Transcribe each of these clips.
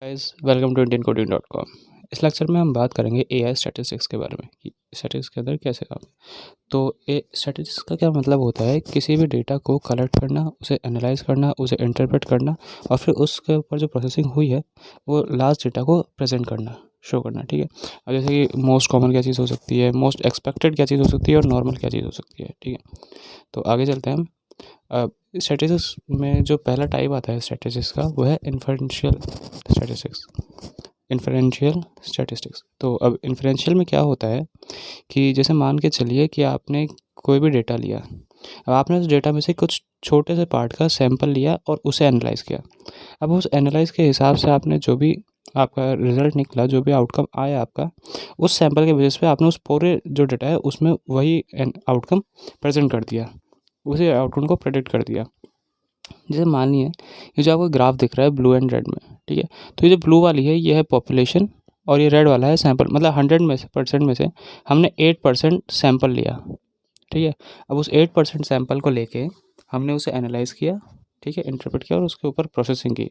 Guys welcome to indiancoding.com। इस lecture में हम बात करेंगे एआई स्टैटिस्टिक्स के बारे में कि स्टैटिस्टिक्स के अंदर कैसे काम। तो ए स्टैटिस्टिक्स का क्या मतलब होता है, किसी भी डेटा को कलेक्ट करना, उसे एनालाइज करना, उसे इंटरप्रेट करना और फिर उसके ऊपर जो प्रोसेसिंग हुई है वो लास्ट डेटा को प्रेजेंट करना, शो करना। ठीक है। अब जैसे कि मोस्ट कॉमन क्या चीज़ हो सकती है, मोस्ट एक्सपेक्टेड क्या चीज़ हो सकती है और नॉर्मल क्या चीज़ हो सकती है। ठीक है। तो आगे चलते हैं हम। स्टैटिस्टिक्स में जो पहला टाइप आता है स्टैटिस्टिक्स का वो है इन्फरेंशियल स्टैटिस्टिक्स। तो अब इन्फरेंशियल में क्या होता है कि जैसे मान के चलिए कि आपने कोई भी डेटा लिया। अब आपने उस डेटा में से कुछ छोटे से पार्ट का सैंपल लिया और उसे एनालाइज किया। अब उस एनालाइज के हिसाब से आपने जो भी आपका रिजल्ट निकला, जो भी आउटकम आया आपका, उस सैंपल के बेसिस पे आपने उस पूरे जो डेटा है उसमें वही आउटकम प्रेजेंट कर दिया, उसी आउटकम को प्रेडिक्ट कर दिया। जैसे मानिए ये जो आपको ग्राफ दिख रहा है ब्लू एंड रेड में, ठीक है। तो ये जो ब्लू वाली है ये है पॉपुलेशन और ये रेड वाला है सैंपल। मतलब 100 में से परसेंट में से हमने 8% सैंपल लिया। ठीक है। अब उस 8% सैंपल को लेके हमने उसे एनालाइज किया, ठीक है, इंटरप्रेट किया और उसके ऊपर प्रोसेसिंग की।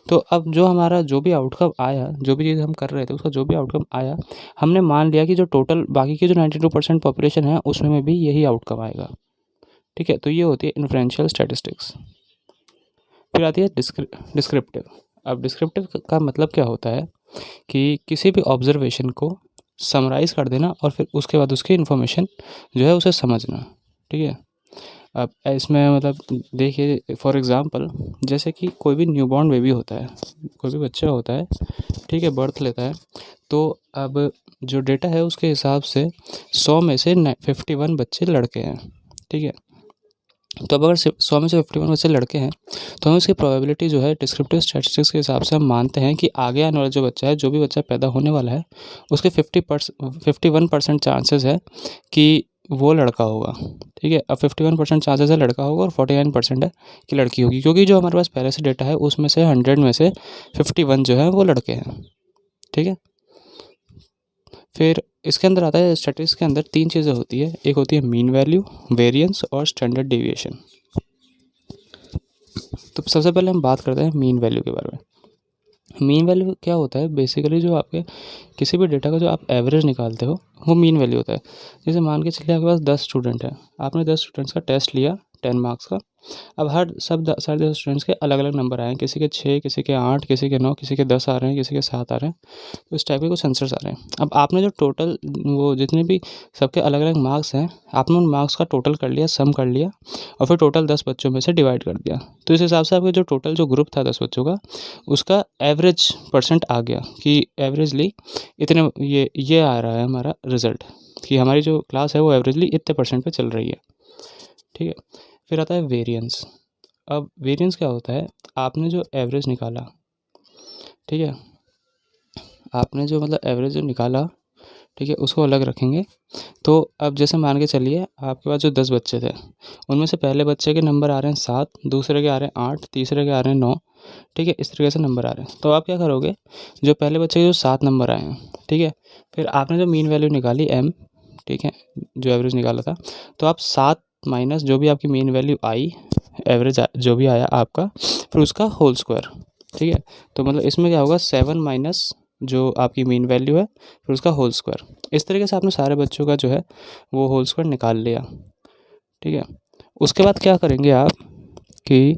तो अब जो हमारा जो भी आउटकम आया, जो भी चीज़ हम कर रहे थे उसका जो भी आउटकम आया, हमने मान लिया कि जो टोटल बाकी की जो 92% पॉपुलेशन है उसमें भी यही आउटकम आएगा। ठीक है। तो ये होती है इन्फ्रेंशियल स्टैटिस्टिक्स। फिर आती है डिस्क्रिप्टिव। अब डिस्क्रिप्टिव का मतलब क्या होता है कि किसी भी ऑब्जर्वेशन को समराइज कर देना और फिर उसके बाद उसकी इन्फॉर्मेशन जो है उसे समझना। ठीक है। अब इसमें मतलब देखिए फॉर एग्ज़ाम्पल, जैसे कि कोई भी न्यूबॉर्न बेबी होता है, कोई भी बच्चा होता है, ठीक है, बर्थ लेता है। तो अब जो डेटा है उसके हिसाब से 100 में से 51 बच्चे लड़के हैं। ठीक है। तो अब अगर 100 में से 51 बच्चे लड़के हैं तो हम इसकी प्रोबेबिलिटी जो है डिस्क्रिप्टिव स्टैटिस्टिक्स के हिसाब से हम मानते हैं कि आगे आने वाला जो बच्चा है, जो भी बच्चा पैदा होने वाला है, उसके 51% चांसेस है कि वो लड़का होगा। ठीक है। अब 51% चांसेस है लड़का होगा और 49% है कि लड़की होगी, क्योंकि जो हमारे पास पहले से डेटा है उसमें से 100 में से 51 जो है वो लड़के हैं। ठीक है। फिर इसके अंदर आता है स्टैटिस्टिक्स के अंदर 3 चीज़ें होती है। एक होती है मीन वैल्यू, वेरिएंस और स्टैंडर्ड डेविएशन। तो सबसे पहले हम बात करते हैं मीन वैल्यू के बारे में। मीन वैल्यू क्या होता है, बेसिकली जो आपके किसी भी डेटा का जो आप एवरेज निकालते हो वो मीन वैल्यू होता है। जैसे मान के चलिए आपके पास 10 स्टूडेंट हैं, आपने 10 स्टूडेंट्स का टेस्ट लिया 10 मार्क्स का। अब हर सब सारे 10 स्टूडेंट्स के अलग अलग नंबर आए हैं, किसी के 6, किसी के 8, किसी के 9, किसी के 10 आ रहे हैं, किसी के 7 आ रहे हैं। तो इस टाइप के कुछ आंसर्स आ रहे हैं। अब आपने जो टोटल वो जितने भी सबके अलग अलग मार्क्स हैं, आपने उन मार्क्स का टोटल कर लिया, सम कर लिया और फिर टोटल 10 बच्चों में से डिवाइड कर दिया। तो इस हिसाब से आपके जो टोटल जो ग्रुप था 10 बच्चों का, उसका एवरेज परसेंट आ गया कि एवरेजली इतने ये आ रहा है हमारा रिजल्ट कि हमारी जो क्लास है वो एवरेजली इतने परसेंट पे चल रही है। ठीक है। फिर आता है वेरिएंस। अब वेरिएंस क्या होता है, आपने जो एवरेज निकाला, ठीक है, आपने जो मतलब एवरेज जो निकाला, ठीक है, उसको अलग रखेंगे। तो अब जैसे मान के चलिए आपके पास जो 10 बच्चे थे उनमें से पहले बच्चे के नंबर आ रहे हैं 7, दूसरे के आ रहे हैं 8, तीसरे के आ रहे हैं 9। ठीक है। इस तरीके से नंबर आ रहे हैं। तो आप क्या करोगे, जो पहले बच्चे के जो 7 नंबर आए हैं, ठीक है, फिर आपने जो मीन वैल्यू निकाली m, ठीक है, जो एवरेज निकाला था, तो आप 7 माइनस जो भी आपकी मीन वैल्यू आई, एवरेज जो भी आया आपका, फिर उसका होल स्क्वायर। ठीक है। तो मतलब इसमें क्या होगा, 7 माइनस जो आपकी मीन वैल्यू है फिर उसका होल स्क्वायर। इस तरीके से आपने सारे बच्चों का जो है वो होल स्क्वायर निकाल लिया। ठीक है। उसके बाद क्या करेंगे आप कि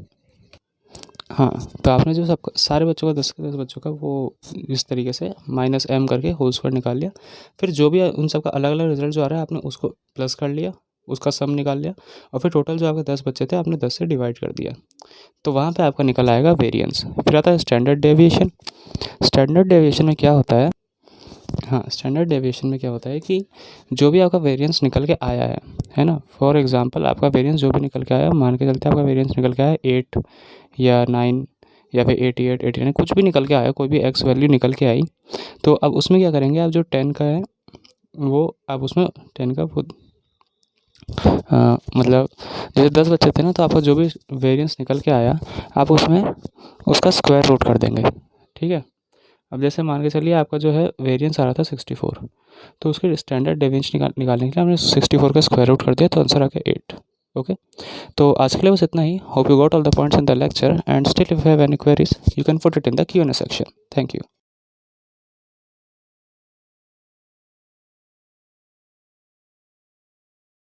हाँ, तो आपने जो सब सारे बच्चों का 10 के 10 बच्चों का वो इस तरीके से माइनस m करके होल स्क्वायर निकाल लिया। फिर जो भी उन सब का अलग अलग रिजल्ट जो आ रहा है आपने उसको प्लस कर लिया, उसका सम निकाल लिया और फिर टोटल जो आपके 10 बच्चे थे आपने 10 से डिवाइड कर दिया। तो वहाँ पे आपका निकल आएगा वेरिएंस। फिर आता है स्टैंडर्ड डेविएशन। स्टैंडर्ड डेविएशन में क्या होता है, हाँ, स्टैंडर्ड डेविएशन में क्या होता है कि जो भी आपका वेरिएंस निकल के आया है ना, फॉर एग्जांपल आपका वेरिएंस जो भी निकल के आया, मान के चलते आपका वेरिएंस निकल के आया 8 या 9 या फिर 88, 89, कुछ भी निकल के आया, कोई भी एक्स वैल्यू निकल के आई। तो अब उसमें क्या करेंगे, आप जो 10 का है वो आप उसमें 10 का वो मतलब जैसे 10 बच्चे थे ना, तो आपका जो भी वेरिएंस निकल के आया आप उसमें उसका स्क्वायर रूट कर देंगे। ठीक है। अब जैसे मान के चलिए आपका जो है वेरिएंस आ रहा था 64, तो उसके स्टैंडर्ड डेविएशन निकालने के लिए हमने 64 का स्क्वायर रूट कर दिया तो आंसर आ गया 8। ओके, तो आज के लिए बस इतना ही. Hope you got all the points in the lecture, and still if you have any queries you can put it in the Q&A section. Thank you.